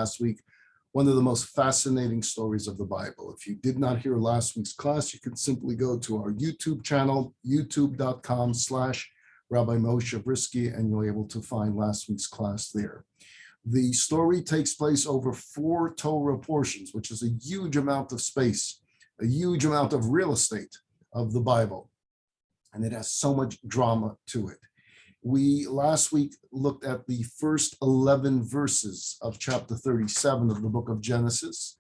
last week, one of the most fascinating stories of the Bible. If you did not hear last week's class, you can simply go to our YouTube channel, youtube.com/Rabbi Moshe Bryski, and you'll be able to find last week's class there. The story takes place over 4 Torah portions, which is a huge amount of space, a huge amount of real estate of the Bible. And it has so much drama to it. We last week looked at the first 11 verses of chapter 37 of the book of Genesis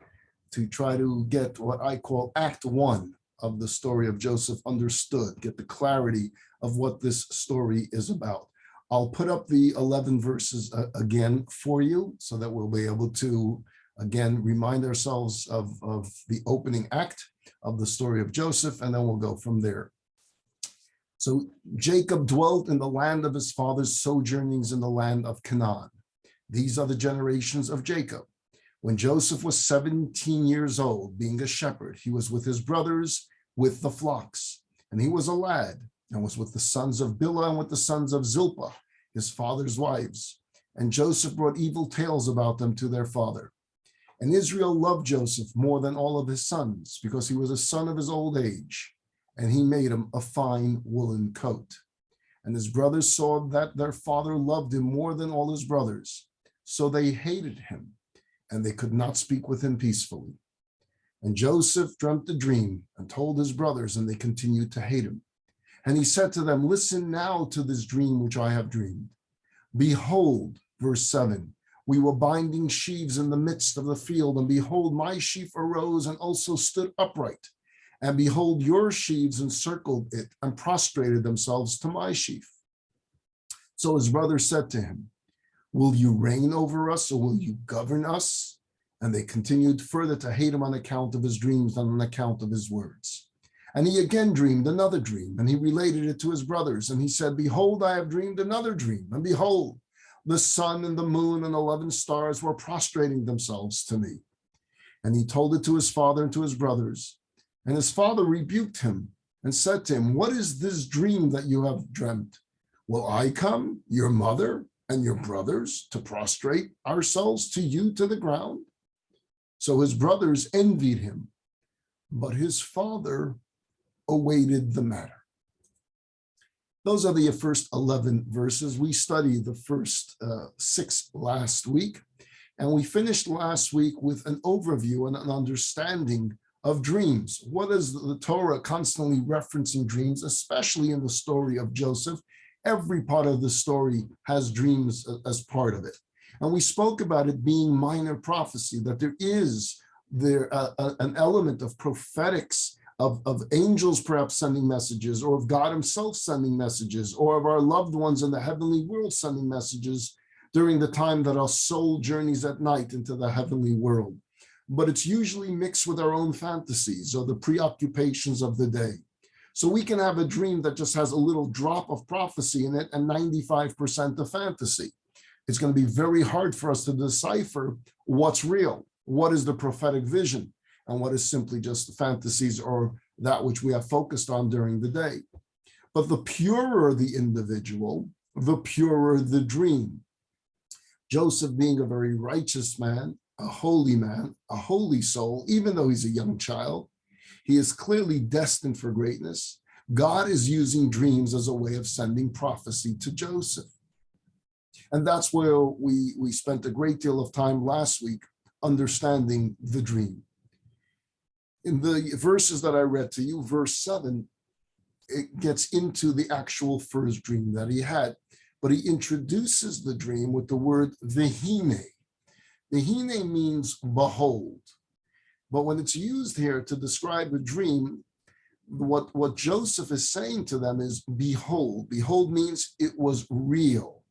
to try to get what I call Act 1 of the story of Joseph understood, get the clarity of what this story is about. I'll put up the 11 verses again for you so that we'll be able to, again, remind ourselves of the opening act of the story of Joseph, and then we'll go from there. So Jacob dwelt in the land of his father's sojournings in the land of Canaan. These are the generations of Jacob. When Joseph was 17 years old, being a shepherd, he was with his brothers with the flocks. And he was a lad and was with the sons of Bilhah and with the sons of Zilpah, his father's wives. And Joseph brought evil tales about them to their father. And Israel loved Joseph more than all of his sons because he was a son of his old age. And he made him a fine woolen coat. And his brothers saw that their father loved him more than all his brothers. So they hated him, and they could not speak with him peacefully. And Joseph dreamt a dream and told his brothers, and they continued to hate him. And he said to them, "Listen now to this dream which I have dreamed. Behold," verse 7, "we were binding sheaves in the midst of the field, and behold, my sheaf arose and also stood upright. And behold, your sheaves encircled it and prostrated themselves to my sheaf." So his brothers said to him, "Will you reign over us, or will you govern us?" And they continued further to hate him on account of his dreams and on account of his words. And he again dreamed another dream, and he related it to his brothers. And he said, "Behold, I have dreamed another dream. And behold, the sun and the moon and 11 stars were prostrating themselves to me." And he told it to his father and to his brothers. And his father rebuked him and said to him, "What is this dream that you have dreamt? Will I come, your mother and your brothers, to prostrate ourselves to you to the ground?" So his brothers envied him, but his father awaited the matter. Those are the first 11 verses. We studied the first 6 last week, and we finished last week with an overview and an understanding of dreams. What is the Torah constantly referencing dreams, especially in the story of Joseph? Every part of the story has dreams as part of it. And we spoke about it being minor prophecy, that there is an element of prophetics, of angels perhaps sending messages, or of God himself sending messages, or of our loved ones in the heavenly world sending messages during the time that our soul journeys at night into the heavenly world. But it's usually mixed with our own fantasies or the preoccupations of the day. So we can have a dream that just has a little drop of prophecy in it and 95% of fantasy. It's going to be very hard for us to decipher what's real, what is the prophetic vision, and what is simply just fantasies or that which we have focused on during the day. But the purer the individual, the purer the dream. Joseph, being a very righteous man, a holy soul, even though he's a young child, he is clearly destined for greatness. God is using dreams as a way of sending prophecy to Joseph. And that's where we spent a great deal of time last week understanding the dream. In the verses that I read to you, verse 7, it gets into the actual first dream that he had, but he introduces the dream with the word vehine. Vehine means behold. But when it's used here to describe a dream, what Joseph is saying to them is behold. Behold means it was real.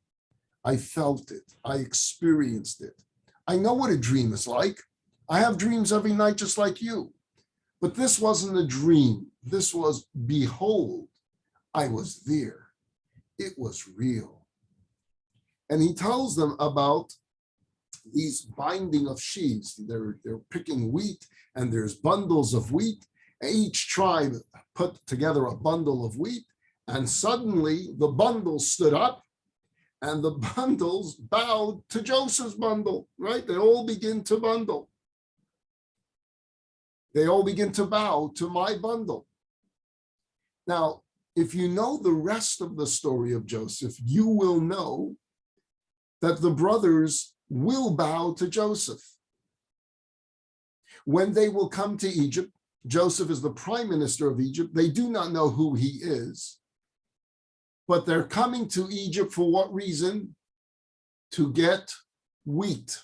I felt it. I experienced it. I know what a dream is like. I have dreams every night just like you. But this wasn't a dream. This was behold. I was there. It was real. And he tells them about these binding of sheaves. They're picking wheat, and there's bundles of wheat. Each tribe put together a bundle of wheat, and suddenly the bundle stood up, And the bundles bowed to Joseph's bundle, right? They all begin to bundle. They all begin to bow to my bundle. Now, if you know the rest of the story of Joseph, you will know that the brothers will bow to Joseph. When they will come to Egypt, Joseph is the prime minister of Egypt. They do not know who he is, but they're coming to Egypt for what reason? To get wheat.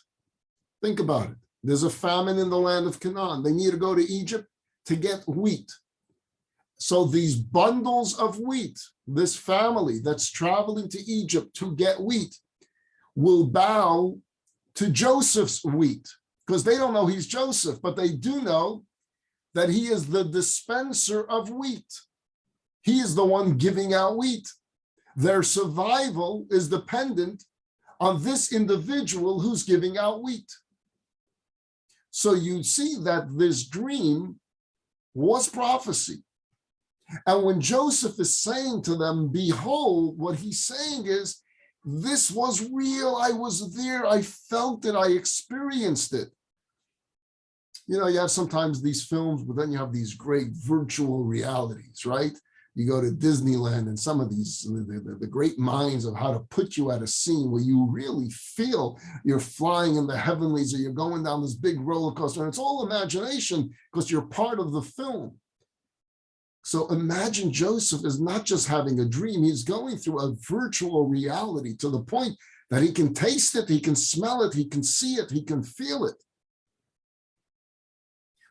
Think about it. There's a famine in the land of Canaan. They need to go to Egypt to get wheat. So these bundles of wheat, this family that's traveling to Egypt to get wheat, will bow to Joseph's wheat, because they don't know he's Joseph, but they do know that he is the dispenser of wheat. He is the one giving out wheat. Their survival is dependent on this individual who's giving out wheat. So you see that this dream was prophecy. And when Joseph is saying to them, behold, what he's saying is, this was real. I was there. I felt it. I experienced it. You know, you have sometimes these films, but then you have these great virtual realities, right? You go to Disneyland and some of these, the great minds of how to put you at a scene where you really feel you're flying in the heavenlies or you're going down this big roller coaster. And it's all imagination because you're part of the film. So imagine Joseph is not just having a dream, he's going through a virtual reality to the point that he can taste it, he can smell it, he can see it, he can feel it.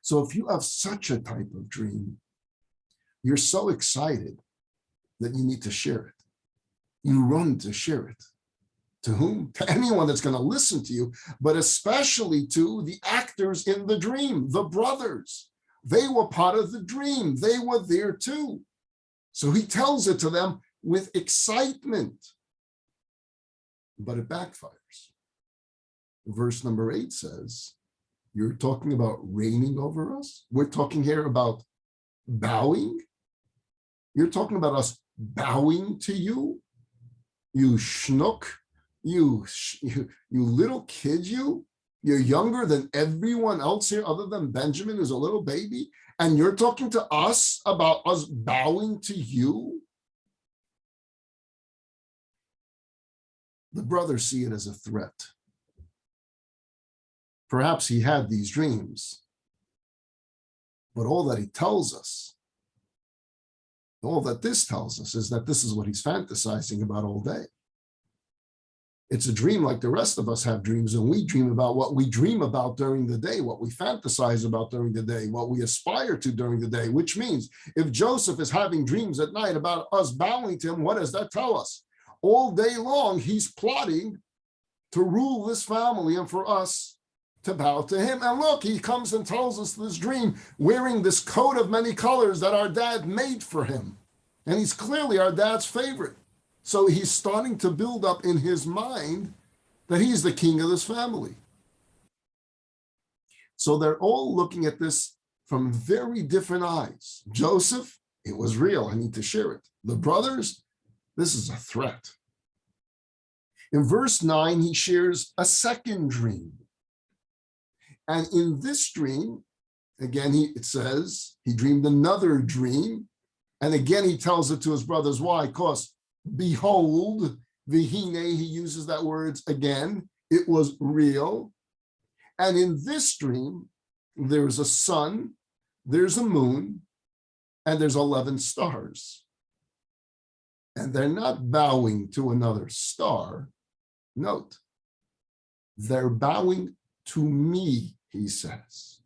So if you have such a type of dream, you're so excited that you need to share it. You run to share it. To whom? To anyone that's going to listen to you, but especially to the actors in the dream, the brothers. They were part of the dream. They were there too. So he tells it to them with excitement. But it backfires. Verse number 8 says, you're talking about reigning over us? We're talking here about bowing? You're talking about us bowing to you? You schnook? You little kid, you? You're younger than everyone else here other than Benjamin, who's a little baby, and you're talking to us about us bowing to you? The brothers see it as a threat. Perhaps he had these dreams, but all that he tells us, all that this tells us is that this is what he's fantasizing about all day. It's a dream like the rest of us have dreams, and we dream about what we dream about during the day, what we fantasize about during the day, what we aspire to during the day, which means if Joseph is having dreams at night about us bowing to him, what does that tell us? All day long, he's plotting to rule this family and for us to bow to him. And look, he comes and tells us this dream wearing this coat of many colors that our dad made for him. And he's clearly our dad's favorite. So he's starting to build up in his mind that he's the king of this family. So they're all looking at this from very different eyes. Joseph, it was real. I need to share it. The brothers, this is a threat. In verse 9, he shares a second dream. And in this dream, again, it says he dreamed another dream. And again, he tells it to his brothers. Why? Because behold, vihine, he uses that word again. It was real. And in this dream, there's a sun, there's a moon, and there's 11 stars. And they're not bowing to another star. Note, they're bowing to me, he says.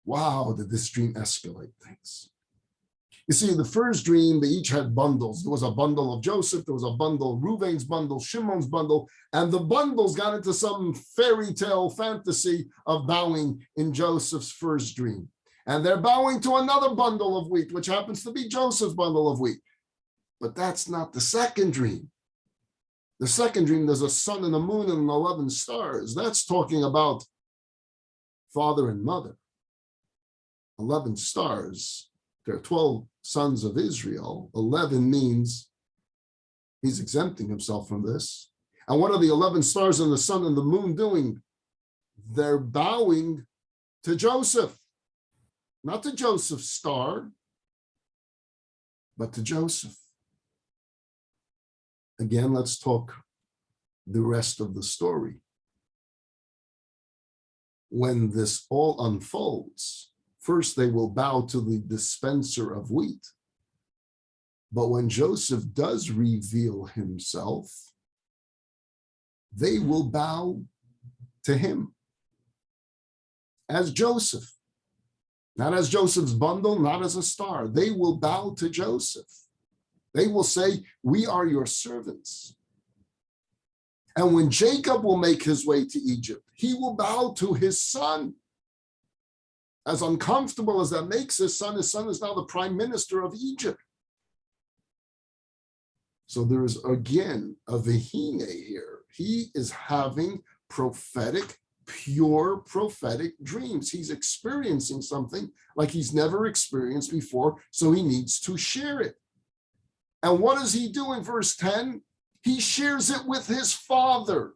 Wow, did this dream escalate things. You see, the first dream, they each had bundles. There was a bundle of Joseph, there was a bundle, Reuven's bundle, Shimon's bundle, and the bundles got into some fairy tale fantasy of bowing in Joseph's first dream. And they're bowing to another bundle of wheat, which happens to be Joseph's bundle of wheat. But that's not the second dream. The second dream, there's a sun and a moon and 11 stars. That's talking about father and mother. 11 stars. There are 12 sons of Israel. 11 means He's exempting himself from this. And what are the 11 stars and the sun and the moon doing? They're bowing to Joseph, not to Joseph's star, but to Joseph. Again, let's talk the rest of the story. When this all unfolds, first they will bow to the dispenser of wheat. But when Joseph does reveal himself, they will bow to him as Joseph, not as Joseph's bundle, not as a star. They will bow to Joseph. They will say, we are your servants. And when Jacob will make his way to Egypt, he will bow to his son. As uncomfortable as that makes his son is now the prime minister of Egypt. So there is again a vehine here. He is having prophetic, pure prophetic dreams. He's experiencing something like he's never experienced before, so he needs to share it. And what does he do in verse 10? He shares it with his father.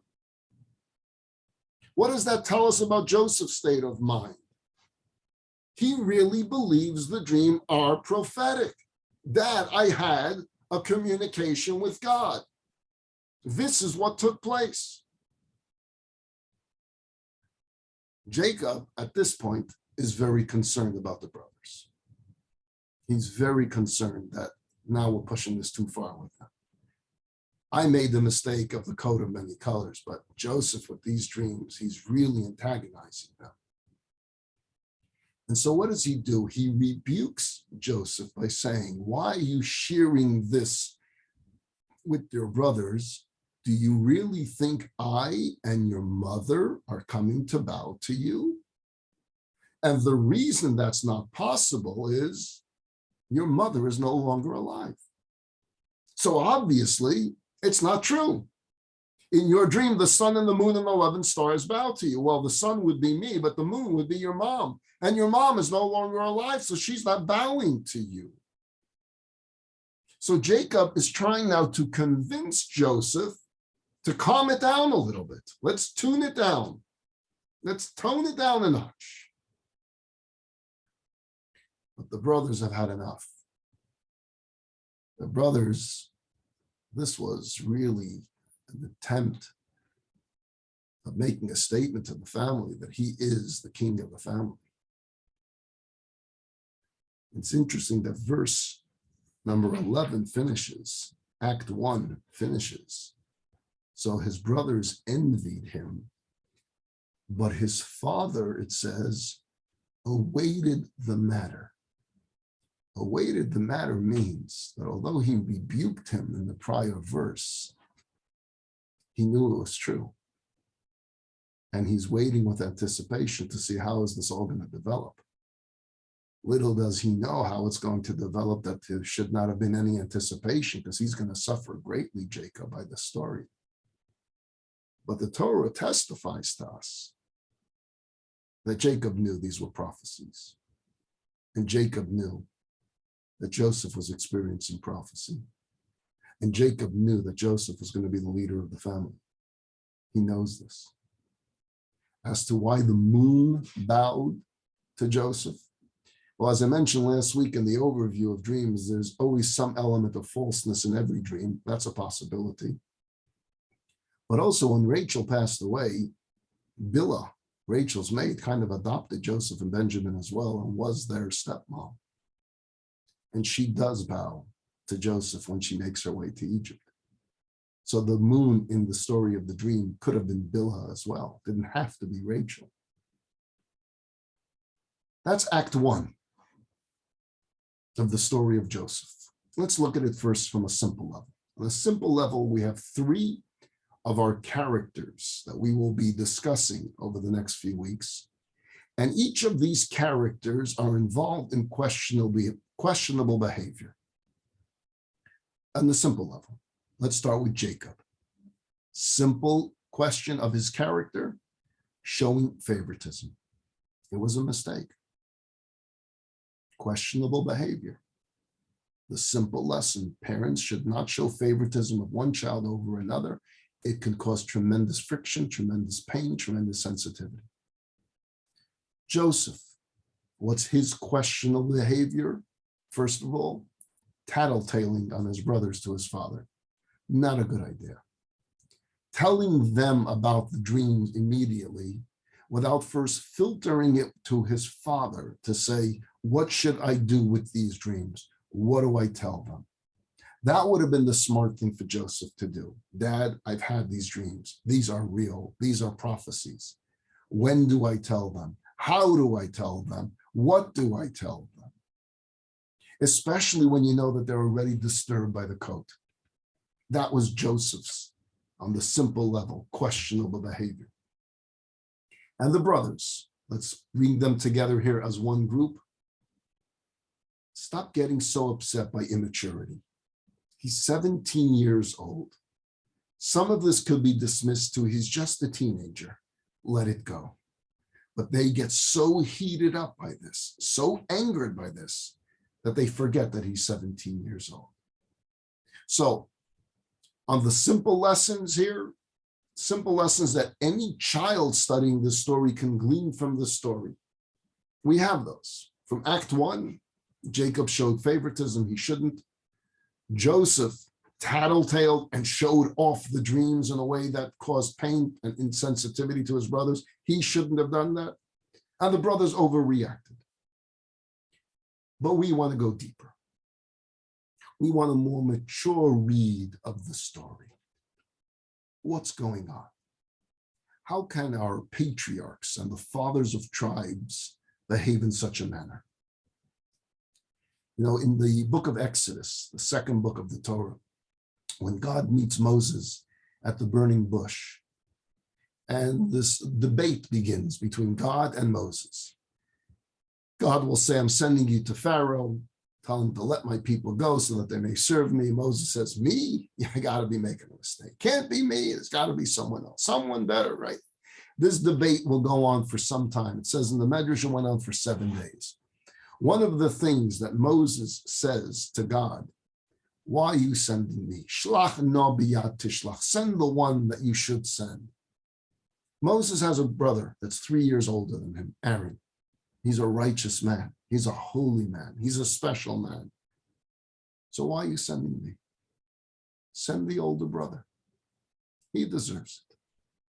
What does that tell us about Joseph's state of mind? He really believes the dream are prophetic. Dad, I had a communication with God. This is what took place. Jacob, at this point, is very concerned about the brothers. He's very concerned that now we're pushing this too far with them. I made the mistake of the coat of many colors, but Joseph, with these dreams, he's really antagonizing them. And so what does he do? He rebukes Joseph by saying, why are you sharing this with your brothers? Do you really think I and your mother are coming to bow to you? And the reason that's not possible is your mother is no longer alive. So obviously, it's not true. In your dream, the sun and the moon and 11 stars bow to you. Well, the sun would be me, but the moon would be your mom. And your mom is no longer alive, so she's not bowing to you. So Jacob is trying now to convince Joseph to calm it down a little bit. Let's tune it down. Let's tone it down a notch. But the brothers have had enough. The brothers, this was really an attempt of making a statement to the family that he is the king of the family. It's interesting that verse number 11 finishes, Act 1 finishes. So his brothers envied him, but his father, it says, awaited the matter. Awaited the matter means that although he rebuked him in the prior verse, he knew it was true. And he's waiting with anticipation to see how is this all going to develop. Little does he know how it's going to develop, that there should not have been any anticipation, because he's going to suffer greatly, Jacob, by this story. But the Torah testifies to us that Jacob knew these were prophecies. And Jacob knew that Joseph was experiencing prophecy. And Jacob knew that Joseph was going to be the leader of the family. He knows this. As to why the moon bowed to Joseph, well, as I mentioned last week in the overview of dreams, there's always some element of falseness in every dream. That's a possibility. But also when Rachel passed away, Bilhah, Rachel's maid, kind of adopted Joseph and Benjamin as well and was their stepmom. And she does bow to Joseph when she makes her way to Egypt. So the moon in the story of the dream could have been Bilhah as well. Didn't have to be Rachel. That's Act 1 of the story of Joseph. Let's look at it first from a simple level. On a simple level, we have 3 of our characters that we will be discussing over the next few weeks. And each of these characters are involved in questionable behavior. On the simple level, let's start with Jacob. Simple question of his character, showing favoritism. It was a mistake. Questionable behavior. The simple lesson: parents should not show favoritism of one child over another. It can cause tremendous friction, tremendous pain, tremendous sensitivity. Joseph, what's his questionable behavior? First of all, tattletaling on his brothers to his father. Not a good idea. Telling them about the dreams immediately without first filtering it to his father to say, what should I do with these dreams? What do I tell them? That would have been the smart thing for Joseph to do. Dad, I've had these dreams. These are real. These are prophecies. When do I tell them? How do I tell them? What do I tell them? Especially when you know that they're already disturbed by the coat. That was Joseph's, on the simple level, questionable behavior. And the brothers, let's bring them together here as one group. Stop getting so upset by immaturity. He's 17 years old. Some of this could be dismissed to he's just a teenager. Let it go. But they get so heated up by this, so angered by this, that they forget that he's 17 years old. So on the simple lessons here, simple lessons that any child studying this story can glean from the story, we have those. From Act 1, Jacob showed favoritism he shouldn't. Joseph tattletaled and showed off the dreams in a way that caused pain and insensitivity to his brothers. He shouldn't have done that. And the brothers overreacted. But we want to go deeper. We want a more mature read of the story. What's going on? How can our patriarchs and the fathers of tribes behave in such a manner? You know, in the book of Exodus, the second book of the Torah, when God meets Moses at the burning bush, and this debate begins between God and Moses. God will say, I'm sending you to Pharaoh, tell him to let my people go so that they may serve me. Moses says, me? Yeah, I got to be making a mistake. Can't be me. It's got to be someone else, someone better, right? This debate will go on for some time. It says in the Medrash, it went on for 7 days. One of the things that Moses says to God, why are you sending me? Shlach no biyad tishlach. Send the one that you should send. Moses has a brother that's 3 years older than him, Aaron. He's a righteous man. He's a holy man. He's a special man. So why are you sending me? Send the older brother. He deserves it.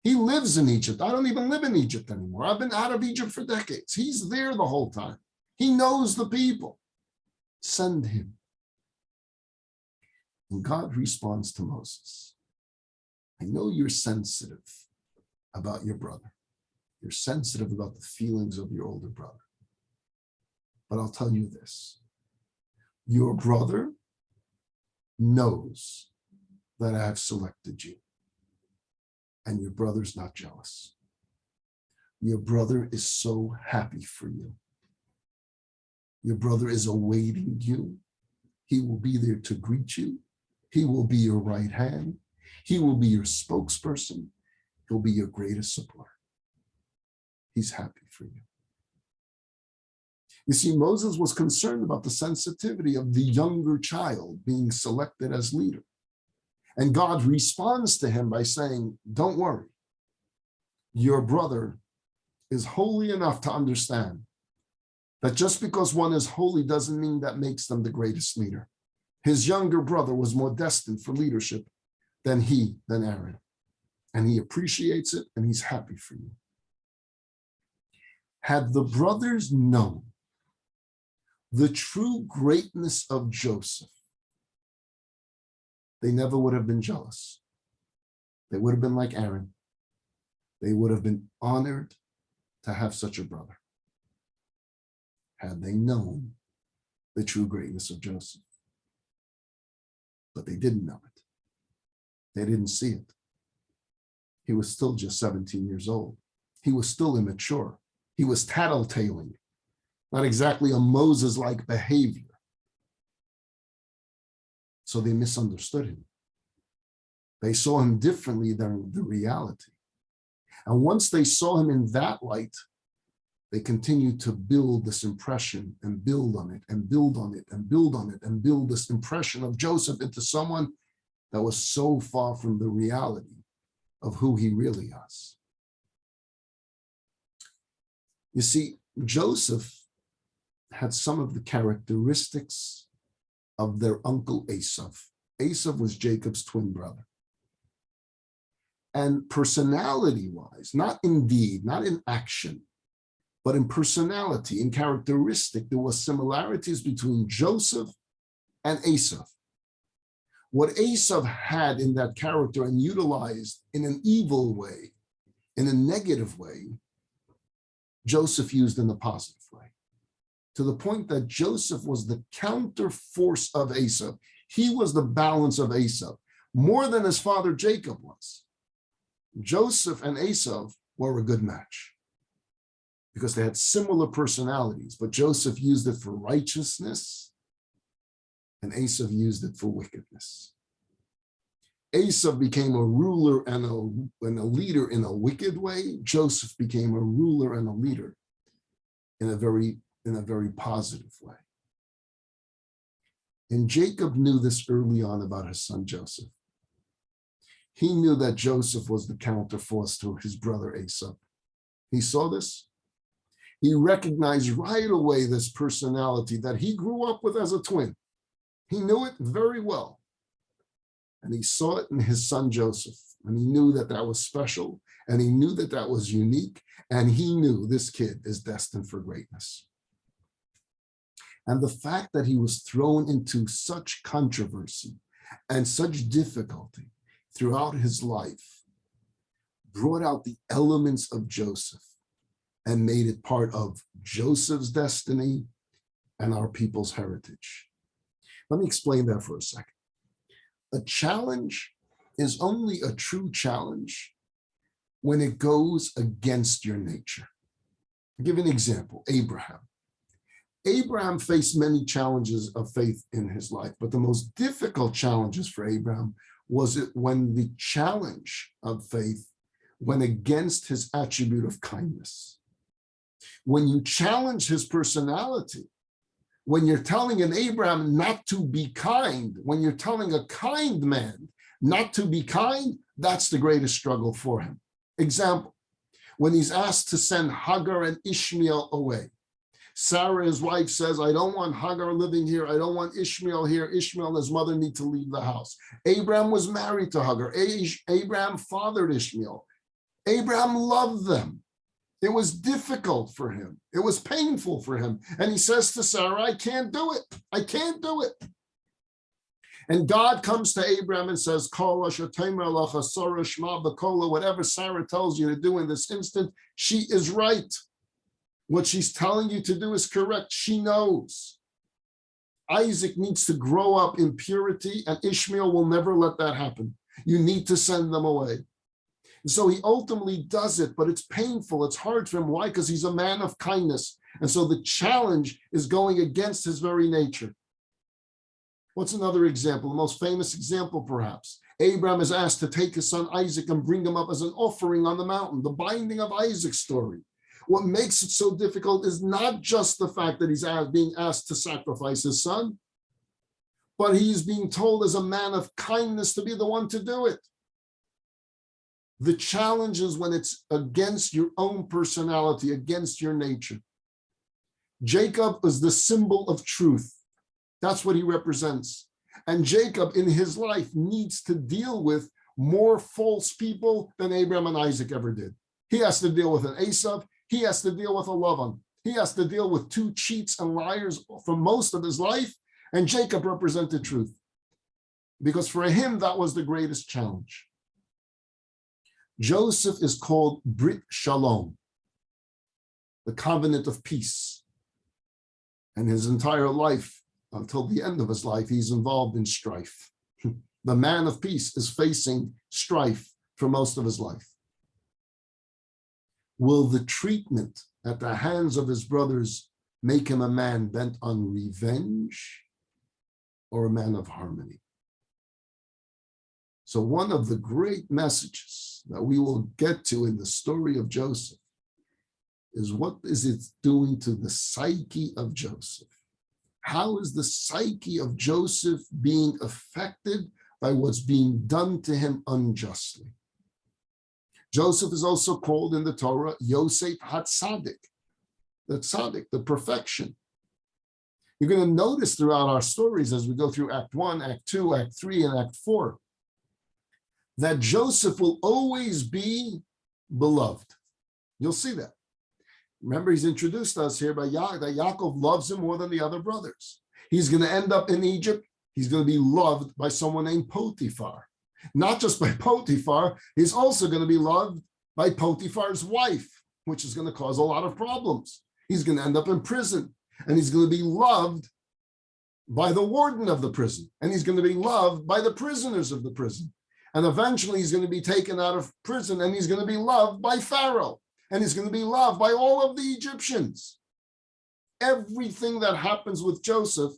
He lives in Egypt. I don't even live in Egypt anymore. I've been out of Egypt for decades. He's there the whole time. He knows the people. Send him. And God responds to Moses. I know you're sensitive about your brother. You're sensitive about the feelings of your older brother. But I'll tell you this. Your brother knows that I have selected you. And your brother's not jealous. Your brother is so happy for you. Your brother is awaiting you. He will be there to greet you. He will be your right hand. He will be your spokesperson. He'll be your greatest supporter. He's happy for you. You see, Moses was concerned about the sensitivity of the younger child being selected as leader. And God responds to him by saying, don't worry. Your brother is holy enough to understand that just because one is holy doesn't mean that makes them the greatest leader. His younger brother was more destined for leadership than Aaron. And he appreciates it and he's happy for you. Had the brothers known the true greatness of Joseph, they never would have been jealous. They would have been like Aaron. They would have been honored to have such a brother. Had they known the true greatness of Joseph. But they didn't know it. They didn't see it. He was still just 17 years old. He was still immature. He was tattletaling, not exactly a Moses-like behavior. So they misunderstood him. They saw him differently than the reality. And once they saw him in that light, they continued to build this impression and build on it and build on it and build on it and build this impression of Joseph into someone that was so far from the reality of who he really is. You see, Joseph had some of the characteristics of their uncle Esau. Esau was Jacob's twin brother. And personality-wise, not in deed, not in action, but in personality, in characteristic, there were similarities between Joseph and Esau. What Esau had in that character and utilized in an evil way, in a negative way, Joseph used in a positive way, to the point that Joseph was the counter force of Esau. He was the balance of Esau, more than his father Jacob was. Joseph and Esau were a good match because they had similar personalities, but Joseph used it for righteousness and Esau used it for wickedness. Esau became a ruler and a leader in a wicked way. Joseph became a ruler and a leader in a very positive way. And Jacob knew this early on about his son Joseph. He knew that Joseph was the counterforce to his brother Esau. He saw this. He recognized right away this personality that he grew up with as a twin. He knew it very well. And he saw it in his son Joseph. And he knew that that was special. And he knew that that was unique. And he knew this kid is destined for greatness. And the fact that he was thrown into such controversy and such difficulty throughout his life brought out the elements of Joseph and made it part of Joseph's destiny and our people's heritage. Let me explain that for a second. A challenge is only a true challenge when it goes against your nature. I'll give you an example, Abraham. Abraham faced many challenges of faith in his life, but the most difficult challenges for Abraham was it when the challenge of faith went against his attribute of kindness. When you challenge his personality, when you're telling an Abraham not to be kind, when you're telling a kind man not to be kind, that's the greatest struggle for him. Example, when he's asked to send Hagar and Ishmael away. Sarah, his wife, says, I don't want Hagar living here. I don't want Ishmael here. Ishmael and his mother need to leave the house. Abraham was married to Hagar. Abraham fathered Ishmael. Abraham loved them. It was difficult for him. It was painful for him. And he says to Sarah, I can't do it. I can't do it. And God comes to Abraham and says, whatever Sarah tells you to do in this instant, she is right. What she's telling you to do is correct. She knows. Isaac needs to grow up in purity, and Ishmael will never let that happen. You need to send them away. And so he ultimately does it, but it's painful. It's hard for him. Why? Because he's a man of kindness. And so the challenge is going against his very nature. What's another example? The most famous example, perhaps. Abraham is asked to take his son Isaac and bring him up as an offering on the mountain, the binding of Isaac's story. What makes it so difficult is not just the fact that he's being asked to sacrifice his son, but he's being told as a man of kindness to be the one to do it. The challenge is when it's against your own personality, against your nature. Jacob is the symbol of truth. That's what he represents. And Jacob in his life needs to deal with more false people than Abraham and Isaac ever did. He has to deal with an Esau. He has to deal with a Lavan. He has to deal with two cheats and liars for most of his life. And Jacob represented truth. Because for him, that was the greatest challenge. Joseph is called Brit Shalom, the covenant of peace. And his entire life, until the end of his life, he's involved in strife. The man of peace is facing strife for most of his life. Will the treatment at the hands of his brothers make him a man bent on revenge or a man of harmony? So one of the great messages that we will get to in the story of Joseph is what is it doing to the psyche of Joseph? How is the psyche of Joseph being affected by what's being done to him unjustly? Joseph is also called in the Torah Yosef HaTzadik, the tzaddik, the perfection. You're going to notice throughout our stories as we go through Act 1, Act 2, Act 3, and Act 4, that Joseph will always be beloved. You'll see that. Remember, he's introduced us here by that Yaakov loves him more than the other brothers. He's going to end up in Egypt. He's going to be loved by someone named Potiphar. Not just by Potiphar, he's also going to be loved by Potiphar's wife, which is going to cause a lot of problems. He's going to end up in prison, and he's going to be loved by the warden of the prison, and he's going to be loved by the prisoners of the prison. And eventually he's going to be taken out of prison, and he's going to be loved by Pharaoh. And he's going to be loved by all of the Egyptians. Everything that happens with Joseph,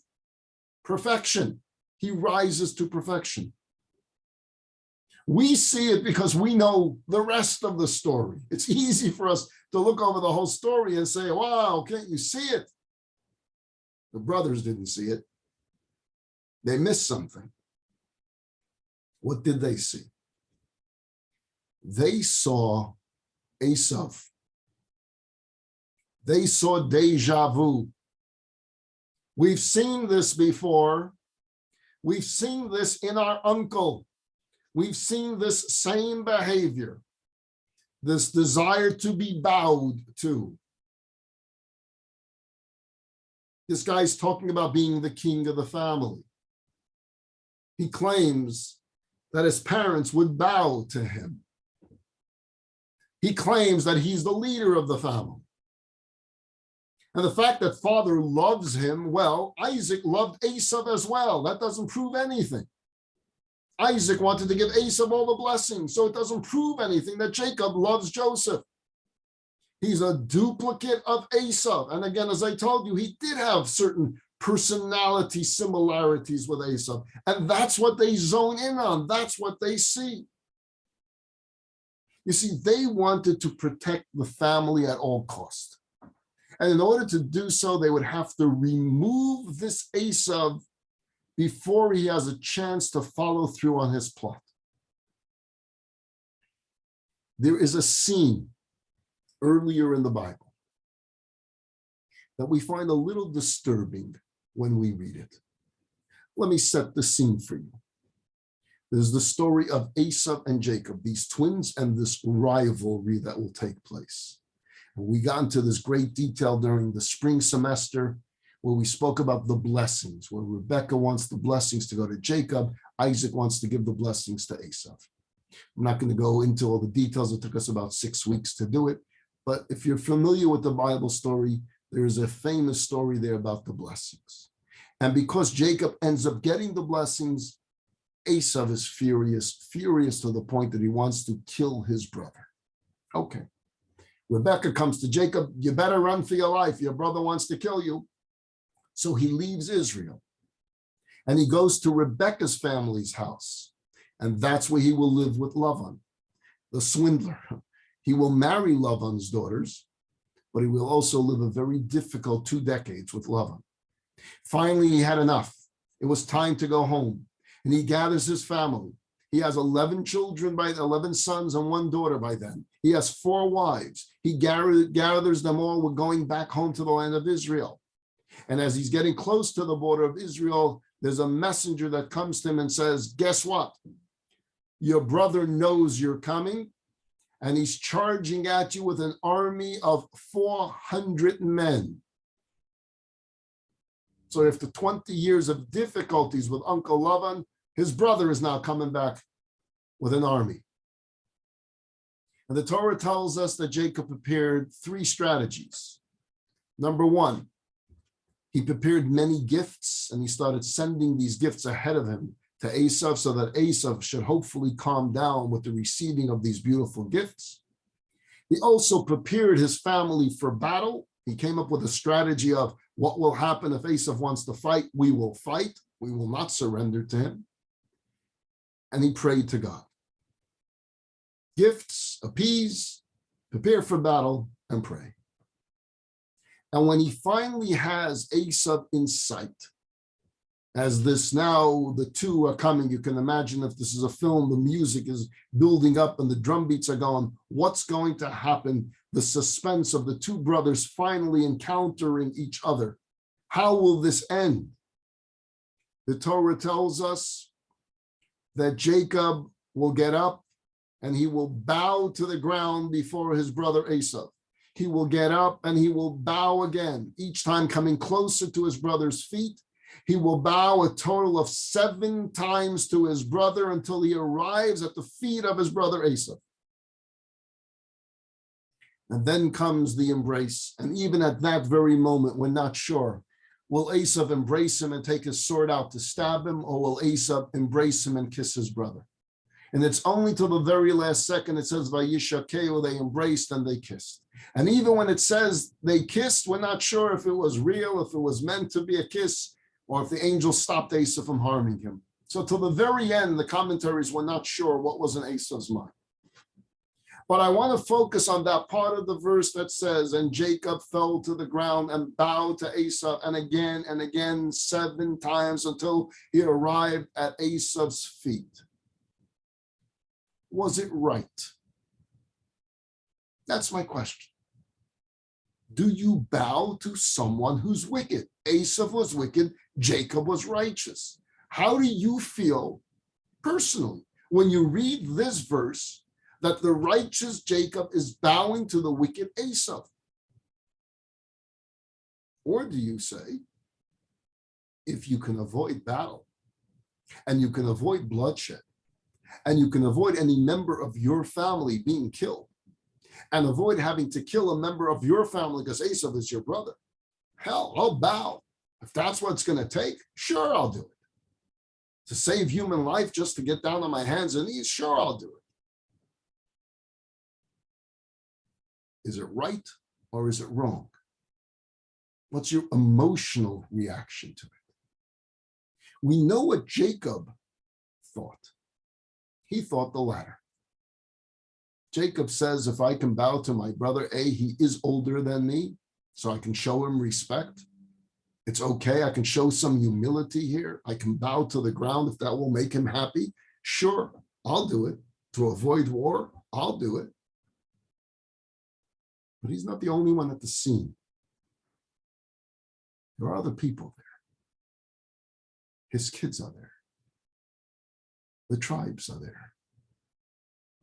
perfection. He rises to perfection. We see it because we know the rest of the story. It's easy for us to look over the whole story and say, wow, can't you see it? The brothers didn't see it. They missed something. What did they see? They saw Esav. They saw deja vu. We've seen this before. We've seen this in our uncle. We've seen this same behavior, this desire to be bowed to. This guy's talking about being the king of the family. He claims that his parents would bow to him. He claims that he's the leader of the family. And the fact that father loves him, well, Isaac loved Esav as well. That doesn't prove anything. Isaac wanted to give Esav all the blessings, so it doesn't prove anything that Jacob loves Joseph. He's a duplicate of Esav. And again, as I told you, he did have certain personality similarities with Esav. And that's what they zone in on. That's what they see. You see, they wanted to protect the family at all costs. And in order to do so, they would have to remove this Esav before he has a chance to follow through on his plot. There is a scene earlier in the Bible that we find a little disturbing when we read it. Let me set the scene for you. There's the story of Esav and Jacob, these twins, and this rivalry that will take place. We got into this great detail during the spring semester where we spoke about the blessings, where Rebecca wants the blessings to go to Jacob, Isaac wants to give the blessings to Esav. I'm not going to go into all the details. It took us about 6 weeks to do it. But if you're familiar with the Bible story, there is a famous story there about the blessings. And because Jacob ends up getting the blessings, Esav is furious to the point that he wants to kill his brother. Okay. Rebecca comes to Jacob, you better run for your life. Your brother wants to kill you. So he leaves Israel and he goes to Rebecca's family's house. And that's where he will live with Lavan, the swindler. He will marry Lavan's daughters, but he will also live a very difficult 2 decades with Lavan. Finally, he had enough. It was time to go home. And he gathers his family. He has 11 children, 11 sons and 1 daughter by then. He has 4 wives. He gathers them all. We're going back home to the land of Israel. And as he's getting close to the border of Israel, there's a messenger that comes to him and says, guess what? Your brother knows you're coming, and he's charging at you with an army of 400 men. So after 20 years of difficulties with Uncle Lavan, his brother is now coming back with an army. And the Torah tells us that Jacob prepared 3 strategies. Number 1, he prepared many gifts, and he started sending these gifts ahead of him to Esav so that Esav should hopefully calm down with the receiving of these beautiful gifts. He also prepared his family for battle. He came up with a strategy of what will happen if Esav wants to fight. We will fight. We will not surrender to him. And he prayed to God. Gifts, appease, prepare for battle, and pray. And when he finally has Esav in sight, as this now, the two are coming, you can imagine if this is a film, the music is building up and the drum beats are going, what's going to happen? The suspense of the two brothers finally encountering each other. How will this end? The Torah tells us that Jacob will get up and he will bow to the ground before his brother Esav. He will get up and he will bow again, each time coming closer to his brother's feet. He will bow a total of 7 times to his brother until he arrives at the feet of his brother Esav. And then comes the embrace. And even at that very moment, we're not sure. Will Esav embrace him and take his sword out to stab him, or will Esav embrace him and kiss his brother? And it's only till the very last second it says, Vayishakeu, they embraced and they kissed. And even when it says they kissed, we're not sure if it was real, if it was meant to be a kiss, or if the angel stopped Esav from harming him. So till the very end, the commentaries were not sure what was in Esav's mind. But I want to focus on that part of the verse that says, and Jacob fell to the ground and bowed to Esav, and again, 7 times until he arrived at Esav's feet. Was it right? That's my question. Do you bow to someone who's wicked? Esav was wicked, Jacob was righteous. How do you feel personally when you read this verse that the righteous Jacob is bowing to the wicked Esav? Or do you say, if you can avoid battle, and you can avoid bloodshed, and you can avoid any member of your family being killed, and avoid having to kill a member of your family because Esav is your brother, hell, I'll bow. If that's what it's going to take, sure, I'll do it. To save human life, just to get down on my hands and knees, sure, I'll do it. Is it right or is it wrong? What's your emotional reaction to it? We know what Jacob thought. He thought the latter. Jacob says, if I can bow to my brother, he is older than me, so I can show him respect. It's okay, I can show some humility here. I can bow to the ground if that will make him happy. Sure, I'll do it. To avoid war, I'll do it. But he's not the only one at the scene. There are other people there. His kids are there. The tribes are there.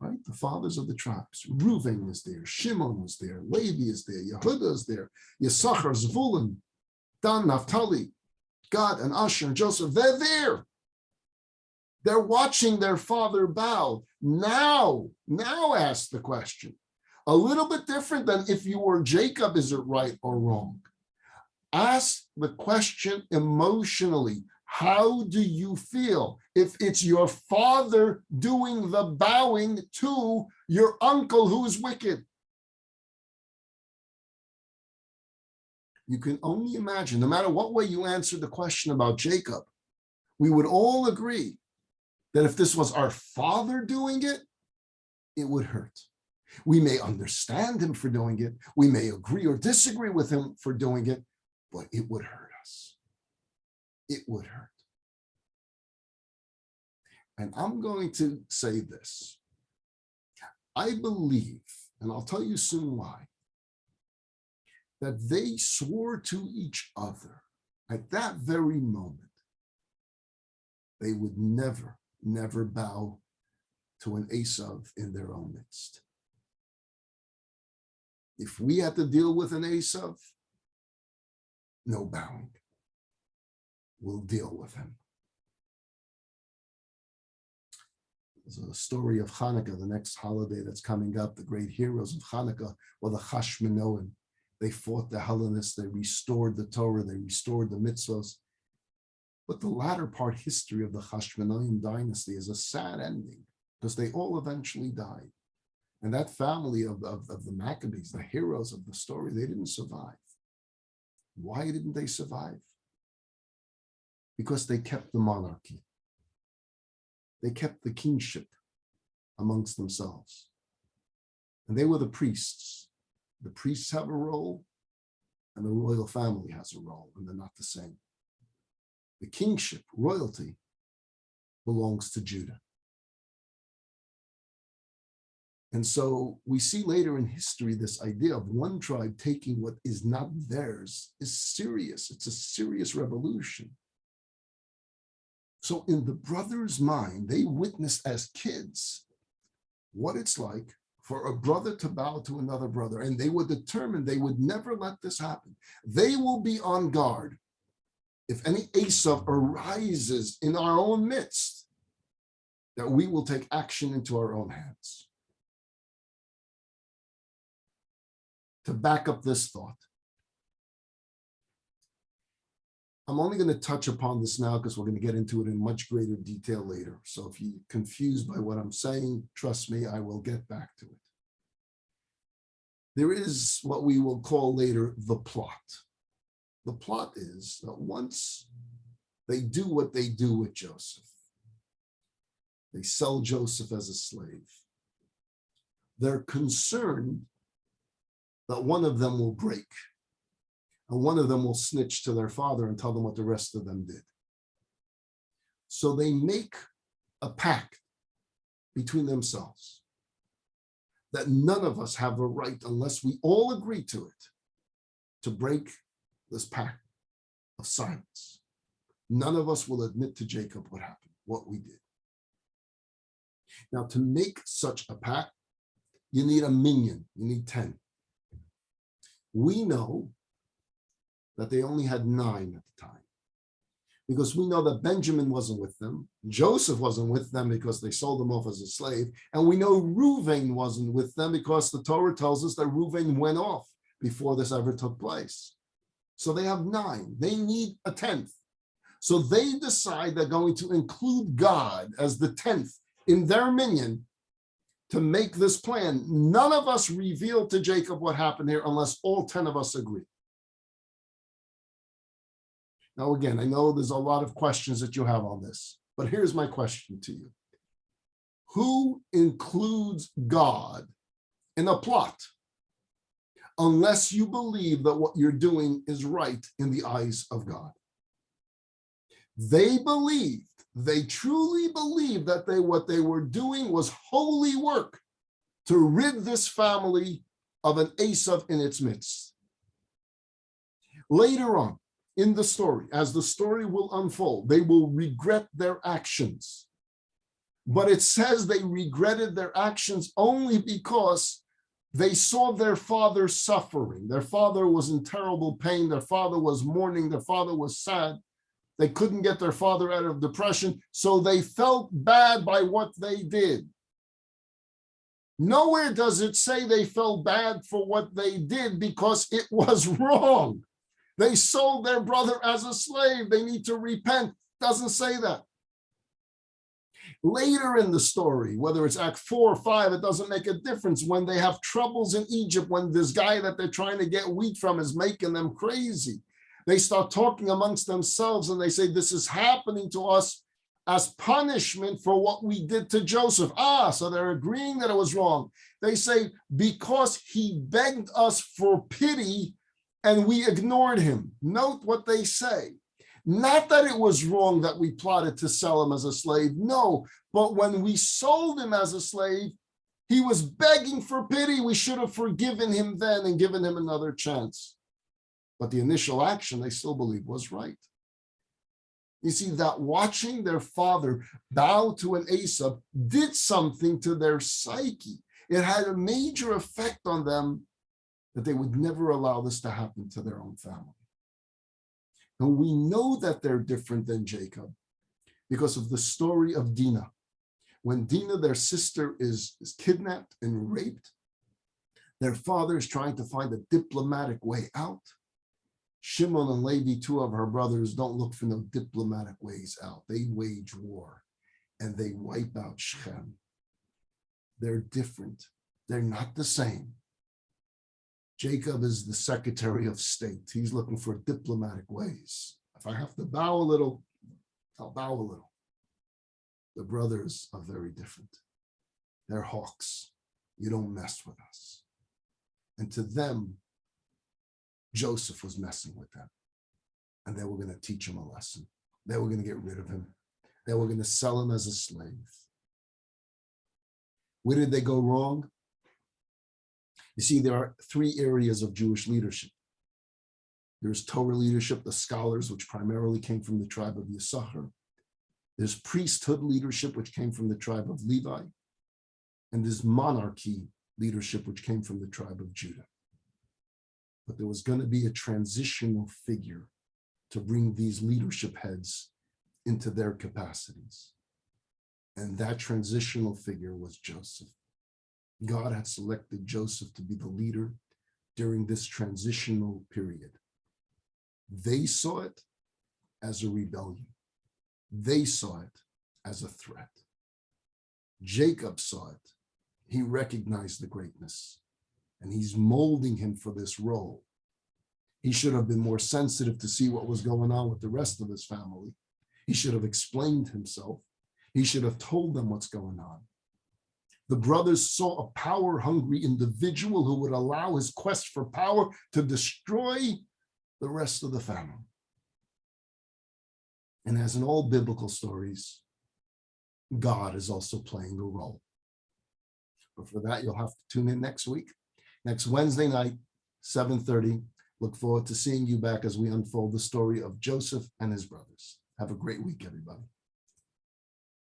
Right? The fathers of the tribes. Reuven is there. Shimon is there. Levi is there. Yehuda is there. Yisachar, Zvulun, Dan, Naphtali, Gad, and Asher, and Joseph. They're there. They're watching their father bow. Now ask the question. A little bit different than if you were Jacob, is it right or wrong? Ask the question emotionally. How do you feel if it's your father doing the bowing to your uncle who's wicked? You can only imagine, no matter what way you answer the question about Jacob, we would all agree that if this was our father doing it, it would hurt. We may understand him for doing it. We may agree or disagree with him for doing it, but it would hurt us. It would hurt. And I'm going to say this. I believe, and I'll tell you soon why, that they swore to each other at that very moment they would never bow to an Esav in their own midst. If we had to deal with an Esav, no bowing. We'll deal with him. There's a story of Hanukkah, the next holiday that's coming up. The great heroes of Hanukkah were the Hashmonaim. They fought the Hellenists. They restored the Torah. They restored the mitzvahs. But the latter part history of the Hashmonaim dynasty is a sad ending because they all eventually died. And that family of the Maccabees, the heroes of the story, they didn't survive. Why didn't they survive? Because they kept the monarchy. They kept the kingship amongst themselves. And they were the priests. The priests have a role, and the royal family has a role, and they're not the same. The kingship, royalty, belongs to Judah. And so we see later in history this idea of one tribe taking what is not theirs is serious. It's a serious revolution. So in the brothers' mind, they witnessed as kids what it's like for a brother to bow to another brother, and they were determined they would never let this happen. They will be on guard. If any Esau arises in our own midst, that we will take action into our own hands. To back up this thought, I'm only going to touch upon this now because we're going to get into it in much greater detail later. So if you're confused by what I'm saying, trust me, I will get back to it. There is what we will call later the plot. The plot is that once they do what they do with Joseph, they sell Joseph as a slave. They're concerned that one of them will break, and one of them will snitch to their father and tell them what the rest of them did. So they make a pact between themselves that none of us have a right, unless we all agree to it, to break this pact of silence. None of us will admit to Jacob what happened, what we did. Now, to make such a pact, you need a minion, you need 10. We know that they only had 9 at the time, because we know that Benjamin wasn't with them, Joseph wasn't with them because they sold him off as a slave, and we know Reuven wasn't with them because the Torah tells us that Reuven went off before this ever took place. So they have 9. They need a 10th. So they decide they're going to include God as the 10th in their minion to make this plan. None of us reveal to Jacob what happened here unless all 10 of us agree. Now, again, I know there's a lot of questions that you have on this, but here's my question to you. Who includes God in a plot unless you believe that what you're doing is right in the eyes of God? They believed, they truly believed that what they were doing was holy work to rid this family of an Esau in its midst. Later on in the story, as the story will unfold, they will regret their actions. But it says they regretted their actions only because they saw their father suffering. Their father was in terrible pain. Their father was mourning. Their father was sad. They couldn't get their father out of depression, so they felt bad by what they did. Nowhere does it say they felt bad for what they did because it was wrong. They sold their brother as a slave. They need to repent. Doesn't say that. Later in the story, whether it's Act 4 or 5, it doesn't make a difference. When they have troubles in Egypt, when this guy that they're trying to get wheat from is making them crazy, they start talking amongst themselves and they say, this is happening to us as punishment for what we did to Joseph. So they're agreeing that it was wrong. They say, because he begged us for pity and we ignored him. Note what they say. Not that it was wrong that we plotted to sell him as a slave. No, but when we sold him as a slave, he was begging for pity. We should have forgiven him then and given him another chance. But the initial action they still believe was right. You see, that watching their father bow to an Esau did something to their psyche. It had a major effect on them that they would never allow this to happen to their own family. And we know that they're different than Jacob because of the story of Dinah. When Dinah, their sister, is kidnapped and raped, their father is trying to find a diplomatic way out. Shimon and Levi, 2 of her brothers, don't look for no diplomatic ways out. They wage war and they wipe out Shechem. They're different. They're not the same. Jacob is the Secretary of State. He's looking for diplomatic ways. If I have to bow a little, I'll bow a little. The brothers are very different. They're hawks. You don't mess with us. And to them, Joseph was messing with them. And they were going to teach him a lesson. They were going to get rid of him. They were going to sell him as a slave. Where did they go wrong? You see, there are three areas of Jewish leadership. There's Torah leadership, the scholars, which primarily came from the tribe of Yisachar. There's priesthood leadership, which came from the tribe of Levi. And there's monarchy leadership, which came from the tribe of Judah. But there was going to be a transitional figure to bring these leadership heads into their capacities. And that transitional figure was Joseph. God had selected Joseph to be the leader during this transitional period. They saw it as a rebellion. They saw it as a threat. Jacob saw it. He recognized the greatness, and he's molding him for this role. He should have been more sensitive to see what was going on with the rest of his family. He should have explained himself. He should have told them what's going on. The brothers saw a power-hungry individual who would allow his quest for power to destroy the rest of the family. And as in all biblical stories, God is also playing a role. But for that, you'll have to tune in next week. Next Wednesday night, 7:30. Look forward to seeing you back as we unfold the story of Joseph and his brothers. Have a great week, everybody.